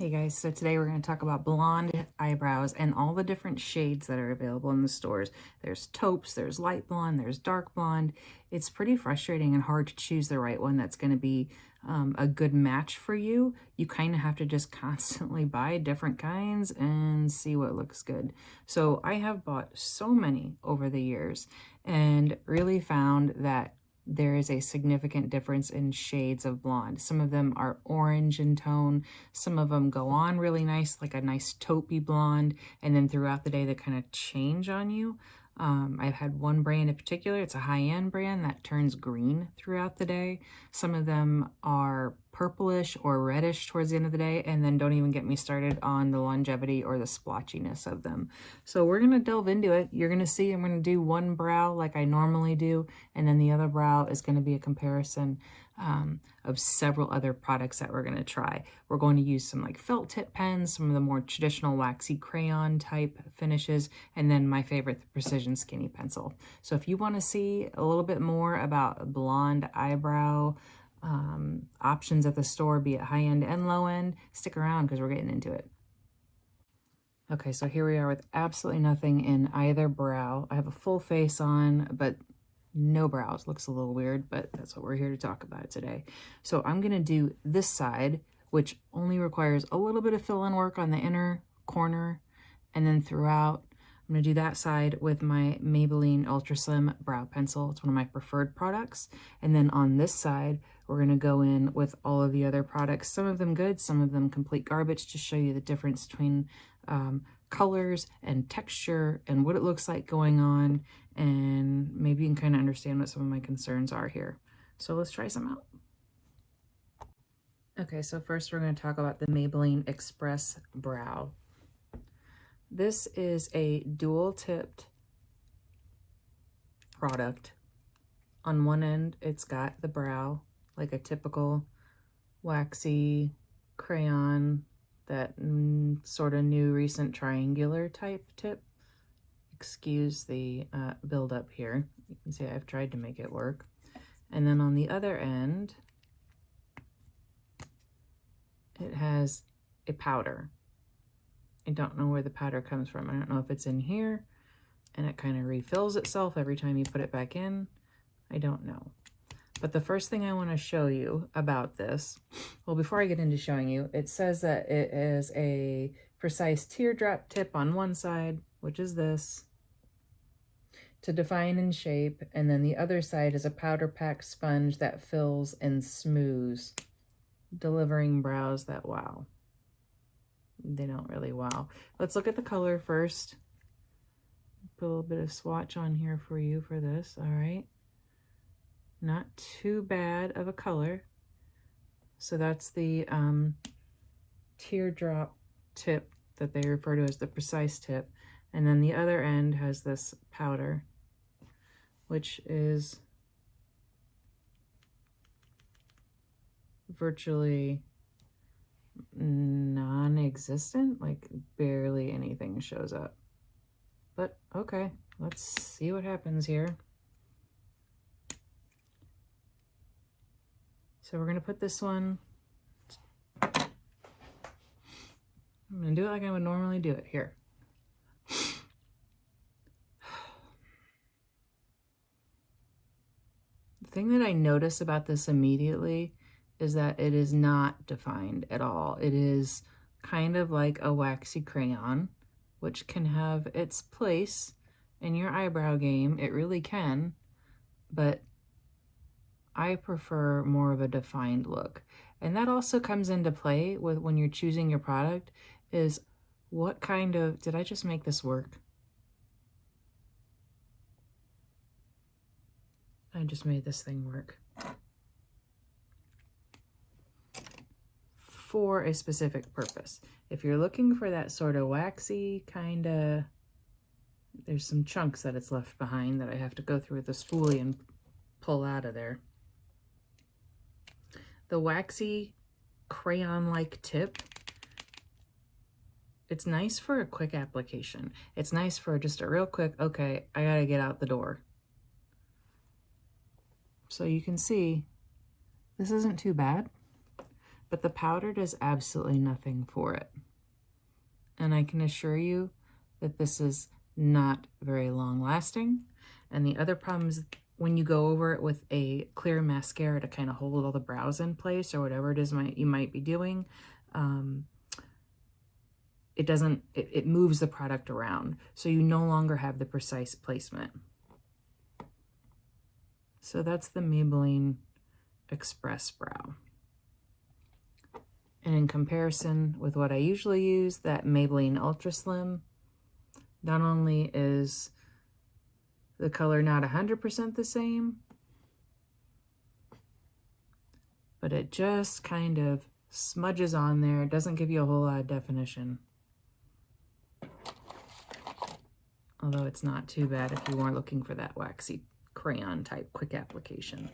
Hey guys, so today we're going to talk about blonde eyebrows and all the different shades that are available in the stores. There's taupes, there's light blonde, there's dark blonde. It's pretty frustrating and hard to choose the right one that's going to be a good match for you. You kind of have to just constantly buy different kinds and see what looks good. So I have bought so many over the years and really found that there is a significant difference in shades of blonde. Some of them are orange in tone. Some of them go on really nice, like a nice taupey blonde, and then throughout the day they kind of change on you. I've had one brand in particular, it's a high-end brand that turns green throughout the day. Some of them are purplish or reddish towards the end of the day, and then don't even get me started on the longevity or the splotchiness of them. So we're going to delve into it. You're going to see I'm going to do one brow like I normally do, and then the other brow is going to be a comparison of several other products that we're going to try. We're going to use some like felt tip pens, some of the more traditional waxy crayon type finishes, and then my favorite, the precision skinny pencil. So if you want to see a little bit more about blonde eyebrow options at the store, be it high end and low end, stick around because we're getting into it. Okay, so here we are with absolutely nothing in either brow. I have a full face on, but no brows. Looks a little weird, but that's what we're here to talk about today. So I'm going to do this side, which only requires a little bit of fill-in work on the inner corner, and then throughout, I'm going to do that side with my Maybelline Ultra Slim Brow Pencil. It's one of my preferred products. And then on this side, we're going to go in with all of the other products, some of them good, some of them complete garbage, to show you the difference between colors and texture and what it looks like going on, and maybe you can kind of understand what some of my concerns are here. So let's try some out. Okay, so first we're going to talk about the Maybelline Express Brow. This is a dual tipped product. On one end, it's got the brow, like a typical waxy crayon, that sort of new recent triangular type tip. Excuse the build up here. You can see I've tried to make it work. And then on the other end, it has a powder. I don't know where the powder comes from. I don't know if it's in here and it kind of refills itself every time you put it back in. I don't know. But the first thing I want to show you about this, well, before I get into showing you, it says that it is a precise teardrop tip on one side, which is this, to define and shape, and then the other side is a powder pack sponge that fills and smooths, delivering brows that wow. They don't really wow. Let's look at the color first. Put a little bit of swatch on here for you for this, all right? Not too bad of a color. So that's the teardrop tip that they refer to as the precise tip. And then the other end has this powder, which is virtually non-existent, like barely anything shows up. But okay, let's see what happens here. So we're gonna put this one, I'm gonna do it like I would normally do it here. The thing that I notice about this immediately is that it is not defined at all. It is kind of like a waxy crayon, which can have its place in your eyebrow game. It really can, but I prefer more of a defined look. And that also comes into play with when you're choosing your product, is what kind of, did I just make this work? I just made this thing work. For a specific purpose. If you're looking for that sort of waxy kind of, there's some chunks that it's left behind that I have to go through with a spoolie and pull out of there. The waxy crayon-like tip, it's nice for a quick application. It's nice for just a real quick, okay, I gotta get out the door. So you can see, this isn't too bad. but the powder does absolutely nothing for it. And I can assure you that this is not very long lasting. And the other problem is when you go over it with a clear mascara to kind of hold all the brows in place or whatever it is you might be doing, it moves the product around. So you no longer have the precise placement. So that's the Maybelline Express Brow. And in comparison with what I usually use, that Maybelline Ultra Slim, not only is the color not 100% the same, but it just kind of smudges on there. It doesn't give you a whole lot of definition. Although it's not too bad if you weren't looking for that waxy crayon type quick application.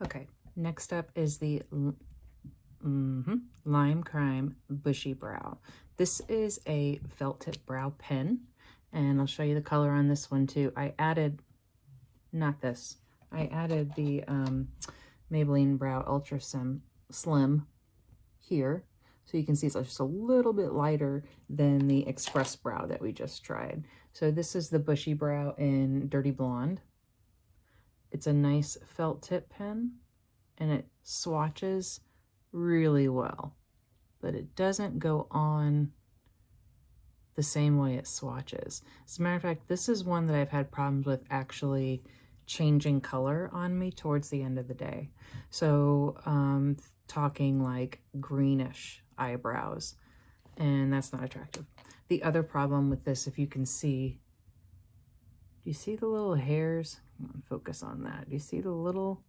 Okay, next up is the Lime Crime Bushy Brow. This is a felt tip brow pen, and I'll show you the color on this one too. I added, not this, I added the Maybelline Brow Ultra Slim here, so you can see it's just a little bit lighter than the Express Brow that we just tried. So this is the Bushy Brow in Dirty Blonde. It's a nice felt tip pen, and it swatches really well, but it doesn't go on the same way it swatches. As a matter of fact, this is one that I've had problems with actually changing color on me towards the end of the day. So talking like greenish eyebrows, and that's not attractive. The other problem with this, if you can see, do you see the little hairs? Focus on that. Do you see the little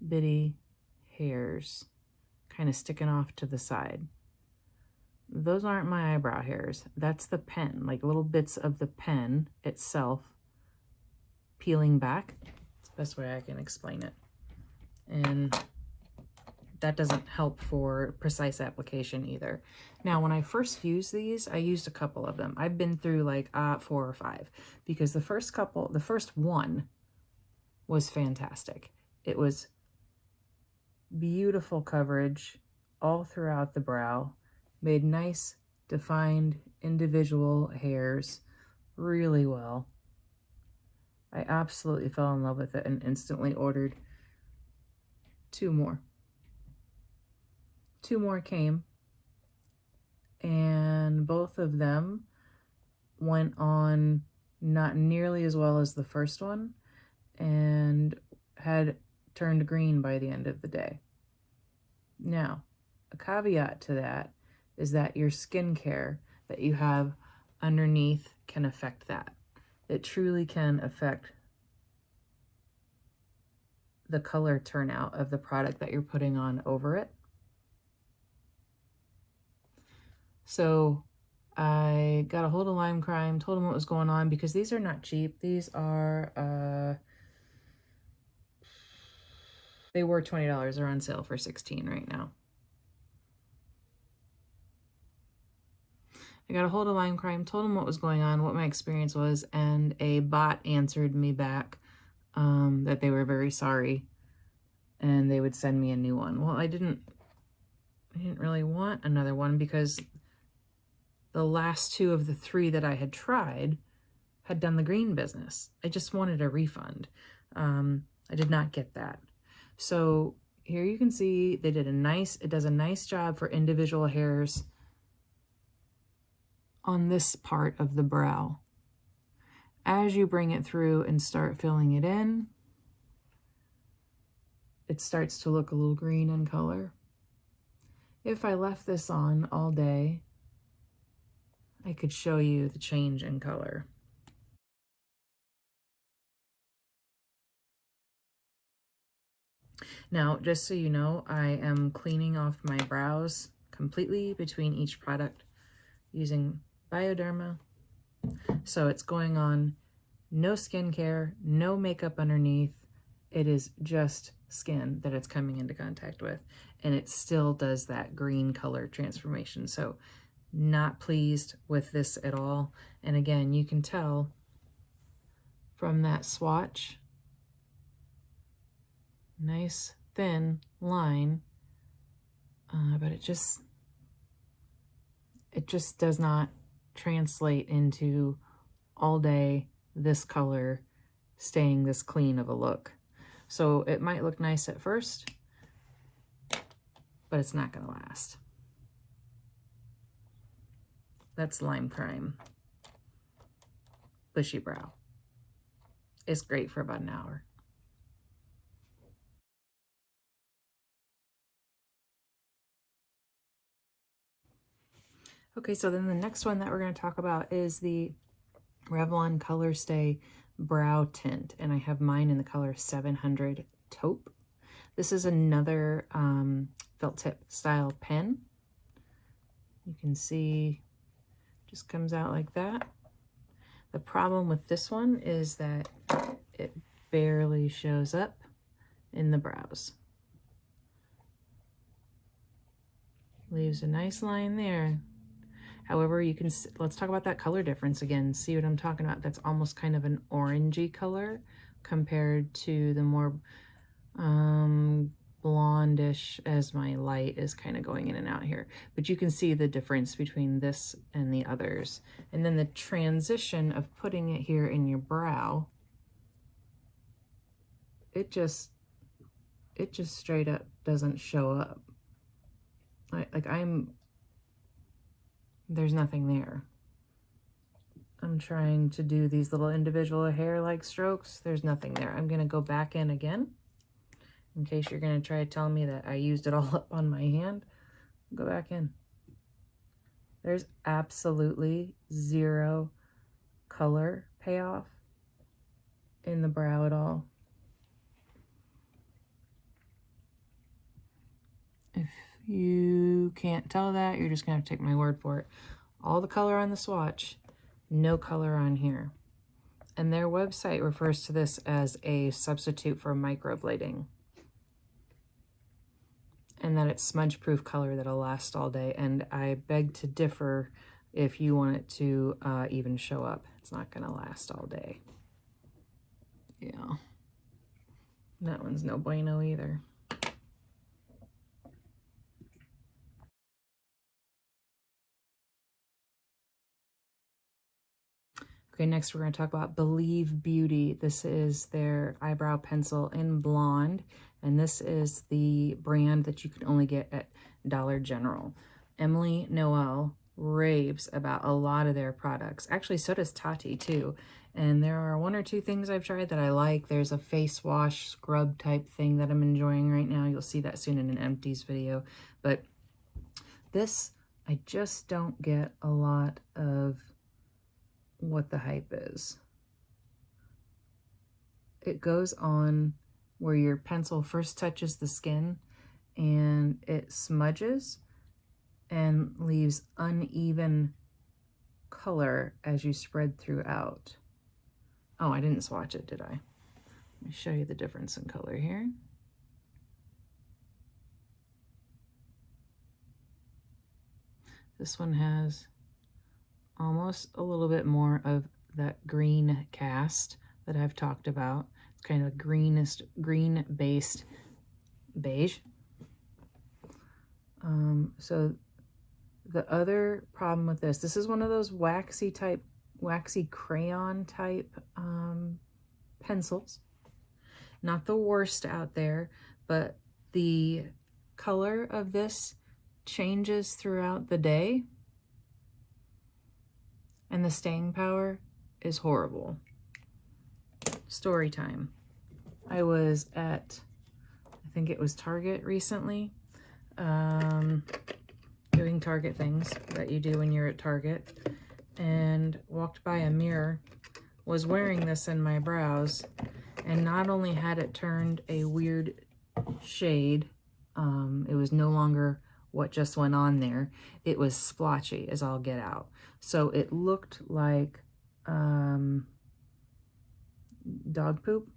bitty hairs kind of sticking off to the side? Those aren't my eyebrow hairs. That's the pen, like little bits of the pen itself peeling back. It's the best way I can explain it. And that doesn't help for precise application either. Now, when I first used these, I used a couple of them. I've been through like 4 or 5, because the first one was fantastic. It was beautiful coverage all throughout the brow, made nice defined individual hairs really well. I absolutely fell in love with it and instantly ordered 2 more. 2 more came, and both of them went on not nearly as well as the first one and had turned green by the end of the day. Now, a caveat to that is that your skincare that you have underneath can affect that. It truly can affect the color turnout of the product that you're putting on over it. So I got a hold of Lime Crime, told them what was going on, because these are not cheap. These are, they were $20. They're on sale for $16 right now. I got a hold of Lime Crime, told them what was going on, what my experience was, and a bot answered me back that they were very sorry and they would send me a new one. Well, I didn't really want another one, because the last 2 of the 3 that I had tried had done the green business. I just wanted a refund. I did not get that. So here you can see they did it does a nice job for individual hairs on this part of the brow. As you bring it through and start filling it in, it starts to look a little green in color. If I left this on all day, I could show you the change in color. Now, just so you know, I am cleaning off my brows completely between each product using Bioderma. So it's going on, no skincare, no makeup underneath. It is just skin that it's coming into contact with, and it still does that green color transformation. So Not pleased with this at all. And again, you can tell from that swatch, nice thin line, but it just does not translate into all day this color staying this clean of a look. So it might look nice at first, but it's not going to last. That's Lime Crime. Bushy Brow. It's great for about an hour. Okay, so then the next one that we're going to talk about is the Revlon Colorstay Brow Tint, and I have mine in the color 700 Taupe. This is another felt tip style pen. You can see just comes out like that. The problem with this one is that it barely shows up in the brows. Leaves a nice line there. However, you can, let's talk about that color difference again. See what I'm talking about? That's almost kind of an orangey color compared to the more blondish, as my light is kind of going in and out here. But you can see the difference between this and the others. And then the transition of putting it here in your brow, it just straight up doesn't show up. There's nothing there. I'm trying to do these little individual hair-like strokes. There's nothing there. I'm gonna go back in again, in case you're gonna try to tell me that I used it all up on my hand. Go back in. There's absolutely zero color payoff in the brow at all. If you can't tell that, you're just gonna have to take my word for it. All the color on the swatch, no color on here. And their website refers to this as a substitute for microblading. And that it's smudge-proof color that'll last all day. And I beg to differ if you want it to even show up. It's not gonna last all day. Yeah. That one's no bueno either. Okay, next we're going to talk about Believe Beauty. This is their eyebrow pencil in blonde, and this is the brand that you can only get at Dollar General. Emily Noel raves about a lot of their products. Actually, so does Tati too. And there are one or two things I've tried that I like. There's a face wash scrub type thing that I'm enjoying right now. You'll see that soon in an empties video. But this, I just don't get a lot of what the hype is. It goes on where your pencil first touches the skin and it smudges and leaves uneven color as you spread throughout. Oh, I didn't swatch it, did I? Let me show you the difference in color here. This one has almost a little bit more of that green cast that I've talked about. It's kind of green-based beige. So the other problem with this is one of those waxy crayon type pencils. Not the worst out there, but the color of this changes throughout the day. And the staying power is horrible. Story time. I was at, I think it was Target recently, doing Target things that you do when you're at Target, and walked by a mirror, was wearing this in my brows, and not only had it turned a weird shade, it was no longer what just went on there, it was splotchy as all get out. So it looked like dog poop.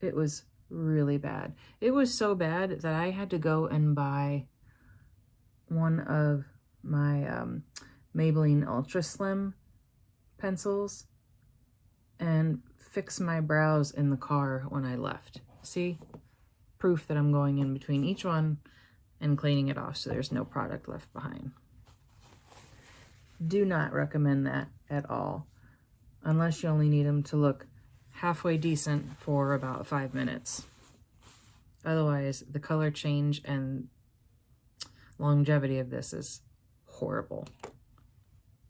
It was really bad. It was so bad that I had to go and buy one of my Maybelline Ultra Slim pencils and fix my brows in the car when I left. See? Proof that I'm going in between each one and cleaning it off so there's no product left behind. Do not recommend that at all, unless you only need them to look halfway decent for about 5 minutes. Otherwise, the color change and longevity of this is horrible.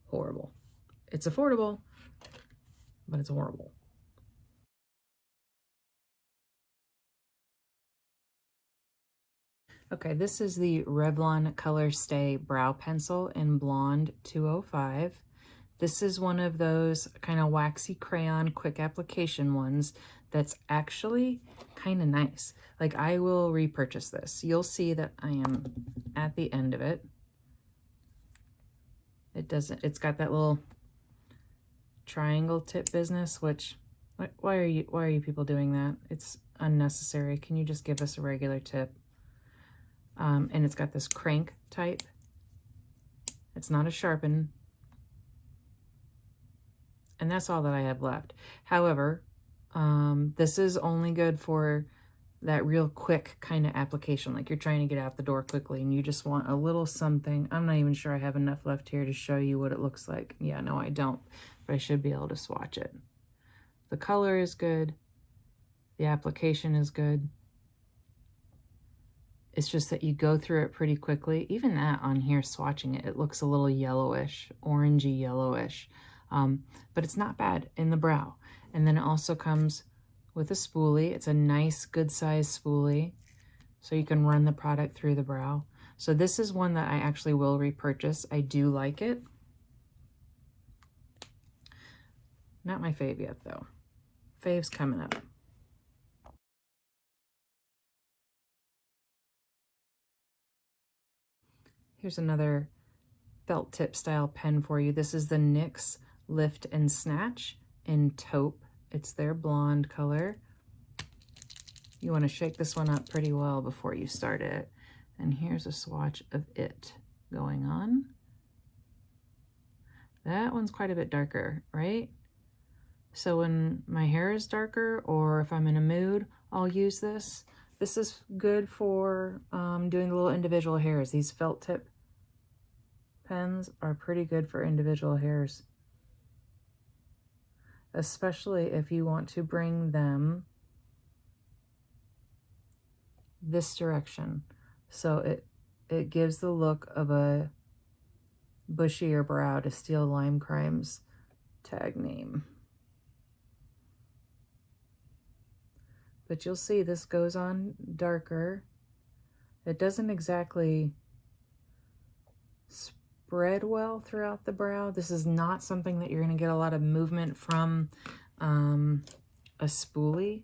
Horrible. It's affordable, but it's horrible. Okay, this is the Revlon Colorstay Brow Pencil in Blonde 205. This is one of those kind of waxy crayon quick application ones that's actually kind of nice. Like, I will repurchase this. You'll see that I am at the end of it. It's got that little triangle tip business, which, why are you people doing that? It's unnecessary. Can you just give us a regular tip? And it's got this crank type. It's not a sharpen. And that's all that I have left. However, this is only good for that real quick kind of application. Like, you're trying to get out the door quickly and you just want a little something. I'm not even sure I have enough left here to show you what it looks like. Yeah, no, I don't. But I should be able to swatch it. The color is good. The application is good. It's just that you go through it pretty quickly. Even that on here, swatching it, it looks a little yellowish, orangey yellowish. But it's not bad in the brow. And then it also comes with a spoolie. It's a nice, good size spoolie, so you can run the product through the brow. So this is one that I actually will repurchase. I do like it. Not my fave yet, though. Fave's coming up. Here's another felt tip style pen for you. This is the NYX Lift and Snatch in Taupe. It's their blonde color. You want to shake this one up pretty well before you start it. And here's a swatch of it going on. That one's quite a bit darker, right? So when my hair is darker, or if I'm in a mood, I'll use this. This is good for doing the little individual hairs. These felt tip pens are pretty good for individual hairs, especially if you want to bring them this direction. So it gives the look of a bushier brow, to steal Lime Crime's tag name. But you'll see this goes on darker. It doesn't exactly spread well throughout the brow. This is not something that you're going to get a lot of movement from a spoolie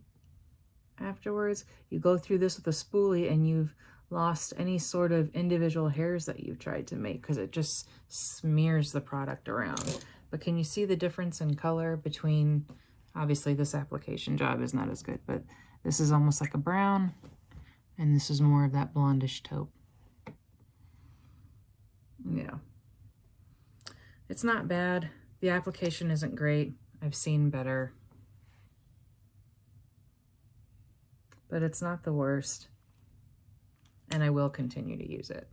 afterwards. You go through this with a spoolie and you've lost any sort of individual hairs that you've tried to make, because it just smears the product around. But can you see the difference in color between, obviously this application job is not as good, but this is almost like a brown, and this is more of that blondish taupe. Yeah. It's not bad. The application isn't great. I've seen better. But it's not the worst. And I will continue to use it.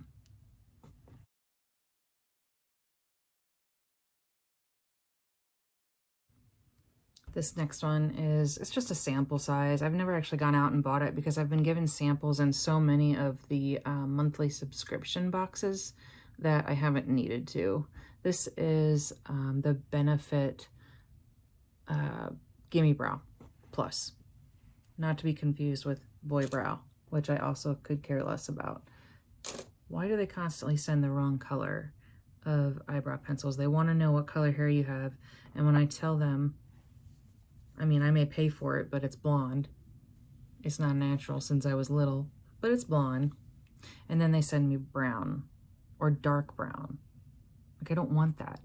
This next one it's just a sample size. I've never actually gone out and bought it because I've been given samples in so many of the monthly subscription boxes that I haven't needed to. This is the Benefit Gimme Brow Plus, not to be confused with Boy Brow, which I also could care less about. Why do they constantly send the wrong color of eyebrow pencils? They want to know what color hair you have, and when I tell them, I mean, I may pay for it, but it's blonde. It's not natural since I was little, but it's blonde. And then they send me brown or dark brown. Like, I don't want that.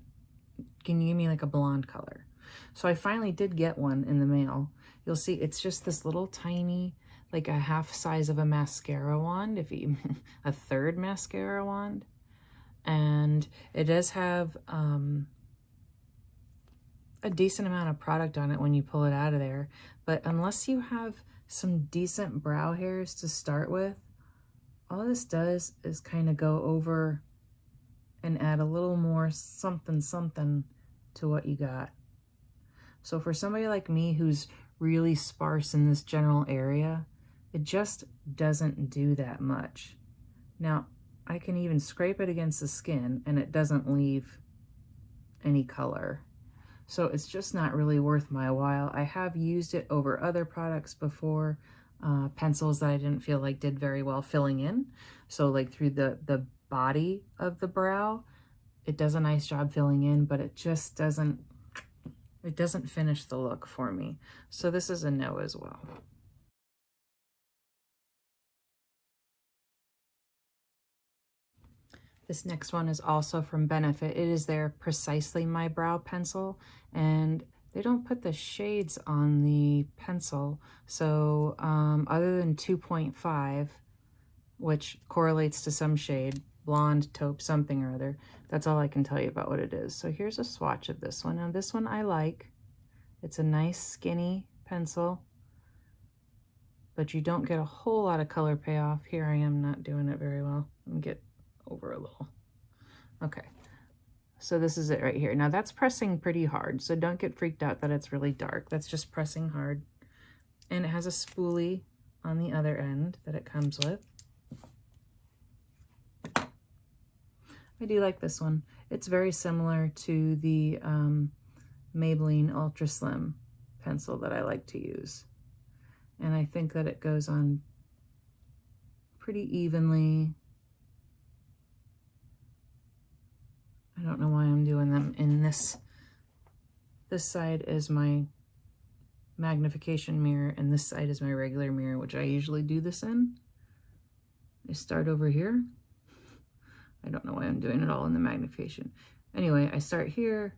Can you give me like a blonde color? So I finally did get one in the mail. You'll see it's just this little tiny, like a half size of a mascara wand, if you, a third mascara wand. and it does have a decent amount of product on it when you pull it out of there. But unless you have some decent brow hairs to start with, all this does is kind of go over and add a little more something something to what you got. So for somebody like me who's really sparse in this general area, it just doesn't do that much. Now, I can even scrape it against the skin and it doesn't leave any color. So it's just not really worth my while. I have used it over other products before, pencils that I didn't feel like did very well filling in. So like through the body of the brow, it does a nice job filling in, but it just doesn't finish the look for me. So this is a no as well. This next one is also from Benefit. It is their Precisely My Brow pencil, and they don't put the shades on the pencil. So other than 2.5, which correlates to some shade, blonde, taupe, something or other, that's all I can tell you about what it is. So here's a swatch of this one. Now this one I like. It's a nice skinny pencil, but you don't get a whole lot of color payoff. Here I am not doing it very well. Let me get over a little. Okay, so this is it right here. Now that's pressing pretty hard, so don't get freaked out that it's really dark. That's just pressing hard. And it has a spoolie on the other end that it comes with. I do like this one. It's very similar to the Maybelline Ultra Slim pencil that I like to use. And I think that it goes on pretty evenly. I don't know why I'm doing them in this. This side is my magnification mirror, and this side is my regular mirror, which I usually do this in. I start over here. I don't know why I'm doing it all in the magnification. Anyway, I start here,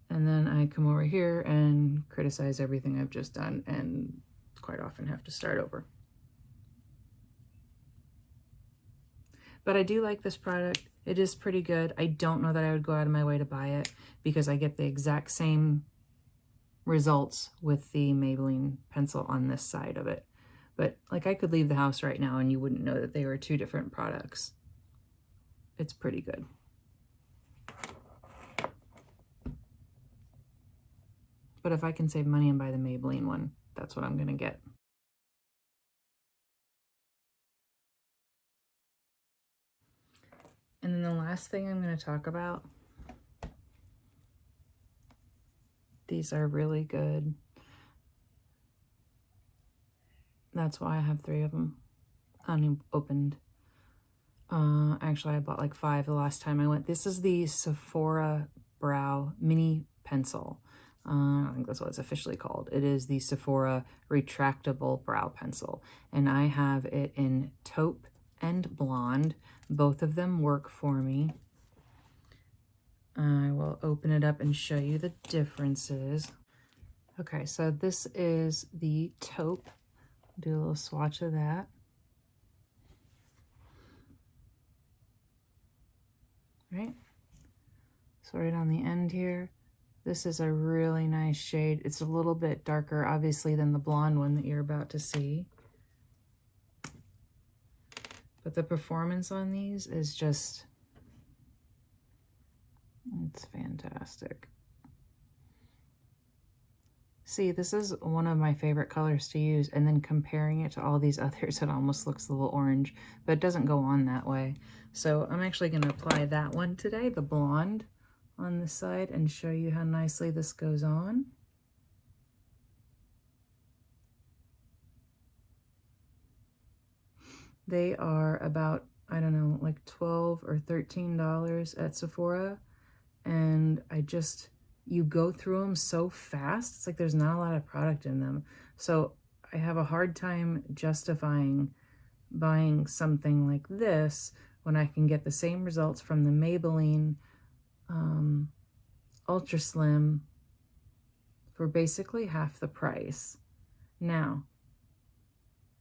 and then I come over here and criticize everything I've just done, and quite often have to start over. But I do like this product. It is pretty good. I don't know that I would go out of my way to buy it because I get the exact same results with the Maybelline pencil on this side of it. But like I could leave the house right now and you wouldn't know that they were two different products. It's pretty good. But if I can save money and buy the Maybelline one, that's what I'm gonna get. And then the last thing I'm going to talk about, these are really good. That's why I have 3 of them unopened. Actually, I bought like 5 the last time I went. This is the Sephora Brow Mini Pencil. I think that's what it's officially called. It is the Sephora Retractable Brow Pencil. And I have it in taupe and blonde. Both of them work for me. I will open it up and show you the differences. Okay, so this is the taupe. Do a little swatch of that. Right? So right on the end here, this is a really nice shade. It's a little bit darker, obviously, than the blonde one that you're about to see. But the performance on these is just, it's fantastic. See, this is one of my favorite colors to use, and then comparing it to all these others, it almost looks a little orange, but it doesn't go on that way. So I'm actually going to apply that one today, the blonde, on this side, and show you how nicely this goes on. They are about, I don't know, like $12 or $13 at Sephora. And you go through them so fast. It's like there's not a lot of product in them. So I have a hard time justifying buying something like this when I can get the same results from the Maybelline Ultra Slim for basically half the price. Now,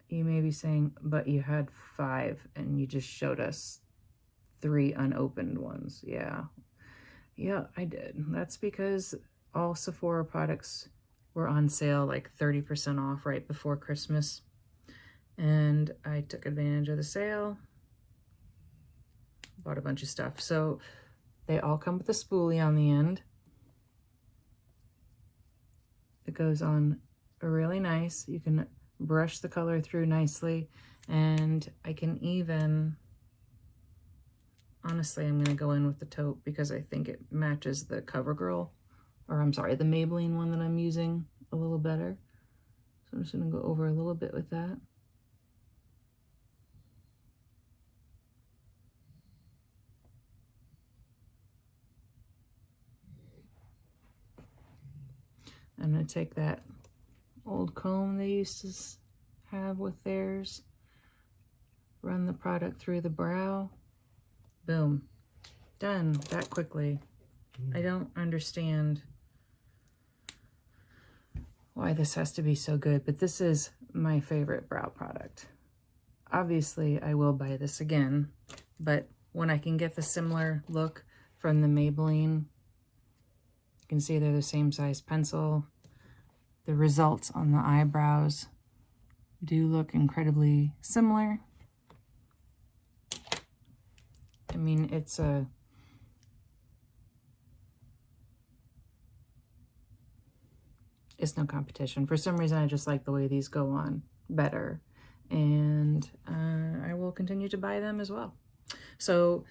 you may be saying, but you had 5 and you just showed us 3 unopened ones. Yeah, I did. That's because all Sephora products were on sale, like 30% off right before Christmas. And I took advantage of the sale, bought a bunch of stuff. So they all come with a spoolie on the end. It goes on really nice. You can brush the color through nicely, and I can even, honestly, I'm going to go in with the taupe because I think it matches the CoverGirl, or I'm sorry, the Maybelline one that I'm using a little better. So I'm just going to go over a little bit with that. I'm going to take that old comb they used to have with theirs, run the product through the brow, boom, done that quickly. I don't understand why this has to be so good, but this is my favorite brow product. Obviously, I will buy this again, but when I can get the similar look from the Maybelline, you can see they're the same size pencil. The results on the eyebrows do look incredibly similar. I mean, it's no competition. For some reason, I just like the way these go on better. And I will continue to buy them as well. So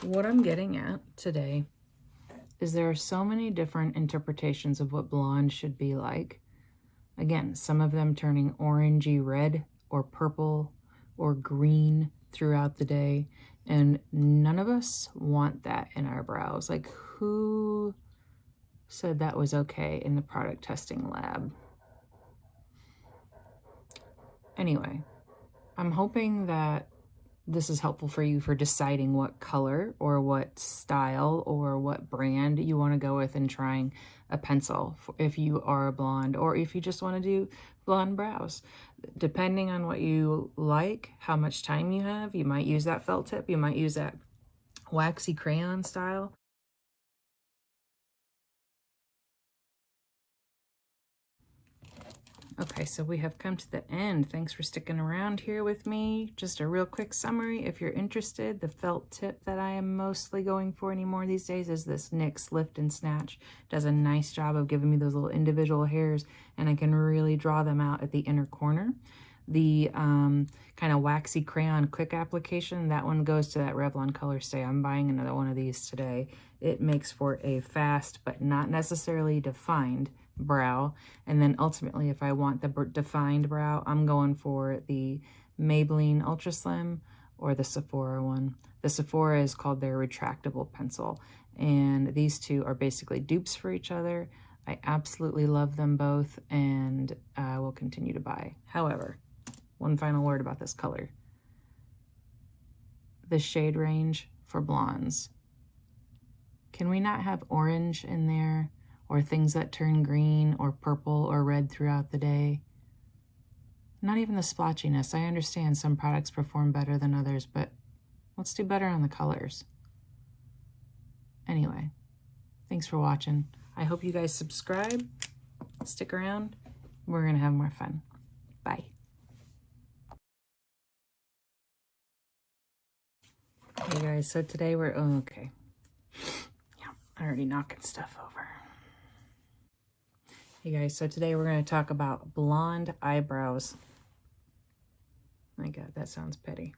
what I'm getting at today is there are so many different interpretations of what blonde should be like. Again, some of them turning orangey red or purple or green throughout the day. And none of us want that in our brows. Like, who said that was okay in the product testing lab? Anyway, I'm hoping that this is helpful for you for deciding what color or what style or what brand you want to go with in trying a pencil if you are a blonde, or if you just want to do blonde brows. Depending on what you like, how much time you have, you might use that felt tip, you might use that waxy crayon style. Okay, so we have come to the end. Thanks for sticking around here with me. Just a real quick summary. If you're interested, the felt tip that I am mostly going for anymore these days is this NYX Lift and Snatch. Does a nice job of giving me those little individual hairs, and I can really draw them out at the inner corner. The kind of waxy crayon quick application, that one goes to that Revlon Colorstay. I'm buying another one of these today. It makes for a fast but not necessarily defined brow. And then ultimately, if I want the defined brow, I'm going for the Maybelline Ultra Slim or the Sephora one. The Sephora is called their Retractable pencil, and these two are basically dupes for each other. I absolutely love them both, and I will continue to buy. However, one final word about this color. The shade range for blondes. Can we not have orange in there, or things that turn green or purple or red throughout the day? Not even the splotchiness. I understand some products perform better than others, but let's do better on the colors. Anyway, thanks for watching. I hope you guys subscribe, stick around. We're gonna have more fun. Bye. Hey guys, so today we're, okay. Yeah, I'm already knocking stuff over. Hey guys, so today we're going to talk about blonde eyebrows. My God, that sounds petty.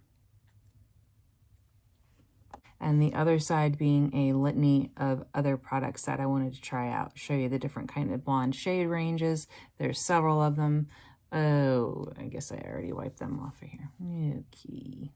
And the other side being a litany of other products that I wanted to try out. Show you the different kind of blonde shade ranges. There's several of them. Oh, I guess I already wiped them off of here. Okay.